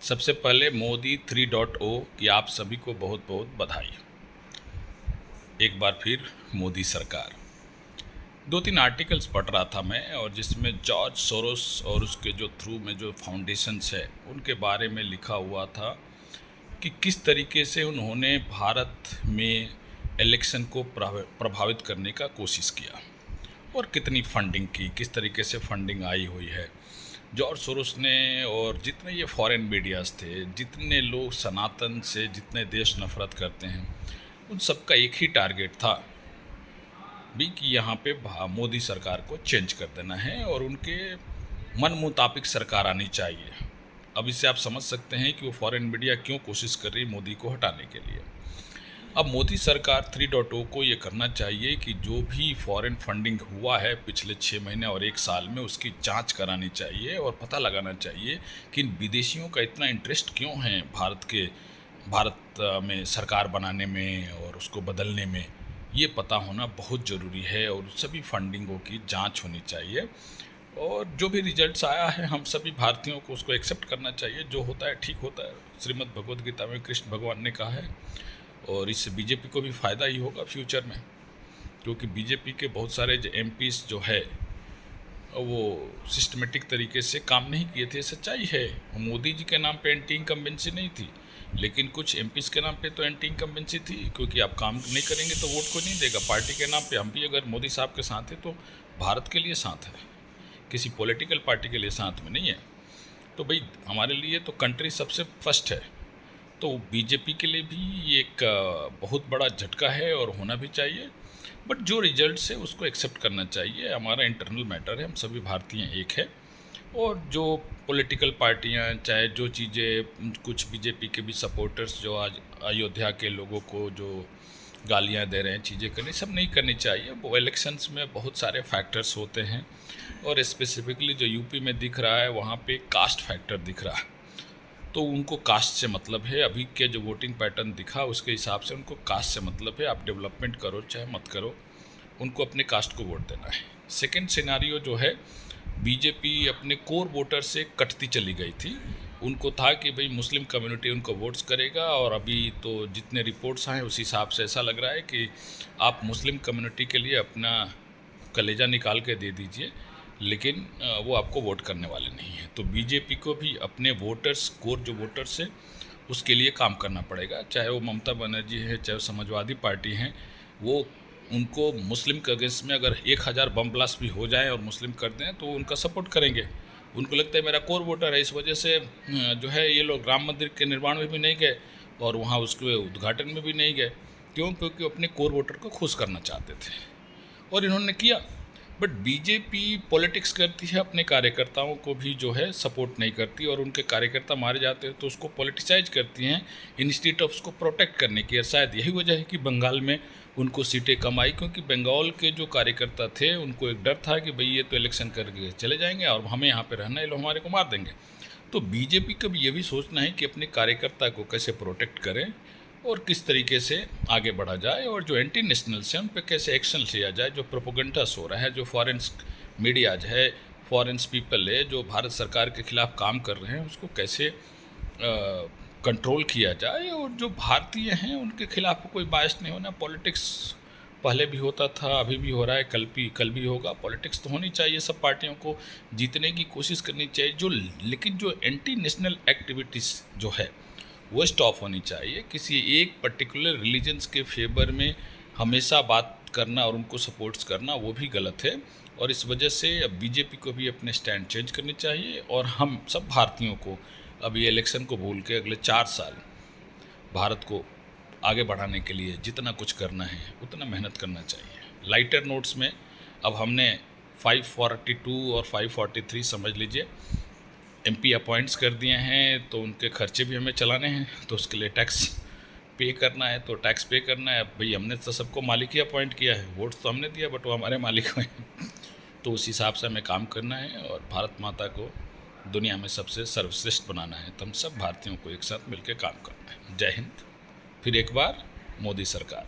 सबसे पहले मोदी 3.0 की आप सभी को बहुत बहुत बधाई। एक बार फिर मोदी सरकार। 2-3 आर्टिकल्स पढ़ रहा था मैं, और जिसमें जॉर्ज सोरोस और उसके जो थ्रू में जो फाउंडेशंस है उनके बारे में लिखा हुआ था कि किस तरीके से उन्होंने भारत में इलेक्शन को प्रभावित करने का कोशिश किया और कितनी फंडिंग की, किस तरीके से फंडिंग आई हुई है। जॉर्ज सोरोस ने और जितने ये फॉरेन मीडियाज़ थे, जितने लोग सनातन से जितने देश नफरत करते हैं, उन सबका एक ही टारगेट था भी कि यहाँ पे मोदी सरकार को चेंज कर देना है और उनके मन मुताबिक सरकार आनी चाहिए। अब इससे आप समझ सकते हैं कि वो फॉरेन मीडिया क्यों कोशिश कर रही मोदी को हटाने के लिए। अब मोदी सरकार 3.0 को ये करना चाहिए कि जो भी फॉरेन फंडिंग हुआ है पिछले 6 महीने और 1 साल में, उसकी जांच करानी चाहिए और पता लगाना चाहिए कि इन विदेशियों का इतना इंटरेस्ट क्यों है भारत में सरकार बनाने में और उसको बदलने में। ये पता होना बहुत ज़रूरी है और सभी फंडिंगों की जांच होनी चाहिए। और जो भी रिजल्ट्स आया है, हम सभी भारतीयों को उसको एक्सेप्ट करना चाहिए। जो होता है ठीक होता है। श्रीमद् भगवद गीता में कृष्ण भगवान ने कहा है, और इससे बीजेपी को भी फ़ायदा ही होगा फ्यूचर में, क्योंकि बीजेपी के बहुत सारे जो एमपीज़ जो है वो सिस्टमेटिक तरीके से काम नहीं किए थे। सच्चाई है, मोदी जी के नाम पे एंटी इनकम्बेंसी नहीं थी, लेकिन कुछ एमपीज़ के नाम पे तो एंटी इनकम्बेंसी थी, क्योंकि आप काम नहीं करेंगे तो वोट को नहीं देगा। पार्टी के नाम पे हम भी अगर मोदी साहब के साथ हैं तो भारत के लिए साथ है, किसी पॉलिटिकल पार्टी के लिए साथ में नहीं है। तो भाई हमारे लिए तो कंट्री सबसे फर्स्ट है। तो बीजेपी के लिए भी एक बहुत बड़ा झटका है और होना भी चाहिए। बट जो रिजल्ट्स है उसको एक्सेप्ट करना चाहिए। हमारा इंटरनल मैटर है, हम सभी भारतीय एक है। और जो पॉलिटिकल पार्टियां, चाहे जो चीज़ें, कुछ बीजेपी के भी सपोर्टर्स जो आज अयोध्या के लोगों को जो गालियां दे रहे हैं, चीज़ें करनी, सब नहीं करनी चाहिए। वो इलेक्शंस में बहुत सारे फैक्टर्स होते हैं, और स्पेसिफिकली जो यूपी में दिख रहा है वहाँ पे कास्ट फैक्टर दिख रहा है। तो उनको कास्ट से मतलब है। अभी के जो वोटिंग पैटर्न दिखा उसके हिसाब से उनको कास्ट से मतलब है। आप डेवलपमेंट करो चाहे मत करो, उनको अपने कास्ट को वोट देना है। सेकंड सिनारियो जो है, बीजेपी अपने कोर वोटर से कटती चली गई थी। उनको था कि भाई मुस्लिम कम्युनिटी उनको वोट्स करेगा, और अभी तो जितने रिपोर्ट्स आए उस हिसाब से ऐसा लग रहा है कि आप मुस्लिम कम्युनिटी के लिए अपना कलेजा निकाल के दे दीजिए, लेकिन वो आपको वोट करने वाले नहीं हैं। तो बीजेपी को भी अपने वोटर्स, कोर जो वोटर्स है, उसके लिए काम करना पड़ेगा। चाहे वो ममता बनर्जी है, चाहे वो समाजवादी पार्टी हैं, वो उनको मुस्लिम के अगेंस्ट में अगर 1000 बम ब्लास्ट भी हो जाए और मुस्लिम कर दें तो उनका सपोर्ट करेंगे। उनको लगता है मेरा कोर वोटर है, इस वजह से जो है ये लोग राम मंदिर के निर्माण में भी नहीं गए और वहाँ उसके उद्घाटन में भी नहीं गए। क्यों? क्योंकि अपने कोर वोटर को खुश करना चाहते थे, और इन्होंने किया। बट बीजेपी पॉलिटिक्स करती है, अपने कार्यकर्ताओं को भी जो है सपोर्ट नहीं करती, और उनके कार्यकर्ता मारे जाते हैं तो उसको पॉलिटिसाइज करती हैं इंस्टीट्यूट ऑफ उसको प्रोटेक्ट करने की। और शायद यही वजह है कि बंगाल में उनको सीटें कम आई, क्योंकि बंगाल के जो कार्यकर्ता थे उनको एक डर था कि भाई ये तो इलेक्शन करके चले जाएंगे और हमें यहाँ पर रहना है, ये लोग हमारे को मार देंगे। तो बीजेपी का भी ये भी सोचना है कि अपने कार्यकर्ता को कैसे प्रोटेक्ट करें और किस तरीके से आगे बढ़ा जाए, और जो एंटी नेशनल्स हैं उन पर कैसे एक्शन लिया जाए। जो प्रोपोगंडास हो रहा है, जो फॉरेन मीडियाज है, फॉरेन पीपल है जो भारत सरकार के खिलाफ काम कर रहे हैं, उसको कैसे कंट्रोल किया जाए। और जो भारतीय हैं उनके खिलाफ कोई बायस नहीं होना। पॉलिटिक्स पहले भी होता था, अभी भी हो रहा है, कल भी होगा। पॉलिटिक्स तो होनी चाहिए, सब पार्टियों को जीतने की कोशिश करनी चाहिए। लेकिन जो एंटी नेशनल एक्टिविटीज़ जो है वो स्टॉप होनी चाहिए। किसी एक पर्टिकुलर रिलीजन्स के फेवर में हमेशा बात करना और उनको सपोर्ट्स करना वो भी गलत है। और इस वजह से अब बीजेपी को भी अपने स्टैंड चेंज करनी चाहिए, और हम सब भारतीयों को अब ये इलेक्शन को भूल के अगले 4 साल भारत को आगे बढ़ाने के लिए जितना कुछ करना है उतना मेहनत करना चाहिए। लाइटर नोट्स में अब हमने 542 और 543 समझ लीजिए एमपी अपॉइंट्स कर दिए हैं, तो उनके खर्चे भी हमें चलाने हैं, तो उसके लिए टैक्स पे करना है, तो टैक्स पे करना है। अब भाई हमने तो सबको मालिक ही अपॉइंट किया है, वोट तो हमने दिया, बट वो हमारे मालिक हैं। तो उस हिसाब से हमें काम करना है और भारत माता को दुनिया में सबसे सर्वश्रेष्ठ बनाना है। तो हम सब भारतीयों को एक साथ मिलकर काम करना है। जय हिंद। फिर एक बार मोदी सरकार।